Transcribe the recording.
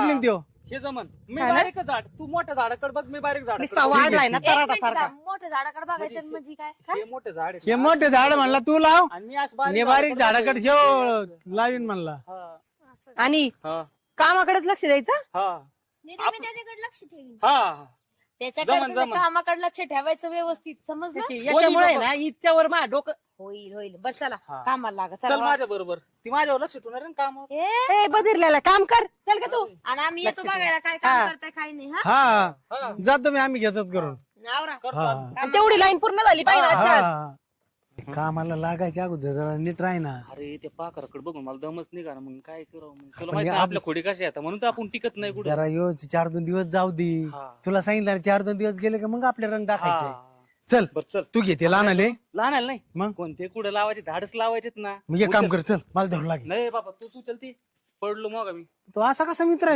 जमीन त्यो हे जमन. मी बारीक झाड, तू मोठ्या झाडाकडे बघ, मी बारीक झाड. वाढलाय ना एक तराटा मिनिट सारखा. थांब, मोठ्या झाडाकडे बघायचं म्हणजे काय हे मोठे झाड आहे. हे मोठे झाड म्हणला तू लाव आणि मी आज आणि बारीक झाडाकडे ठेव लावीन म्हणला. असं. आणि हा कामाकडेच लक्ष द्यायचं. हा निधी मी त्याच्याकडे लक्ष ठेवीन. हा त्याच्याकडे जमन. कामाकडे लक्ष ठेवायचं व्यवस्थित, समजलं? याच्यामुळे ना इच्छावर मा डोकं होईल बस चला हा. कामाला लागा चल चला. माझ्या बरोबर. ती माझ्यावर लक्ष ठेवणार आहे ना काम. ए, ए बधिरल्याला काम कर चल का तू. आणि आम्ही येतो लक्ष बघायला काय हा. काम करताय काय नाही. हा हा जातो मी आम्ही घेतात करून. आवरा. करतो हा. आम्ही. आणि तेवढी लाईन पूर्ण झाली पाहिजे ना आजच्या आज. हा कामाला लागायच्या अगोदर जरा नीट राही ना. अरे ते पाखराकडे बघून मला दमच निघा ना, मग काय करावं. मग तुला आपण माहिती हे आहे आपल्या खोडी कशा येतात, म्हणून तर आपण टिकत नाही कुठे. जरा यो 4-2 दिवस जाऊ दे. हा. तुला सांगितलं 4-2 दिवस गेले का मग आपले रंग दाखायचे. चल बर चल. तू घेते लहान आले लहान आलं नाही मग कोणते कुठे लावायचे, झाडच लावायचेत ना. मग एक काम कर चल मला धरू लागेल. नाही बाबा तू सुचल ती पडलो मग मी. तो असा कसा मित्र आहे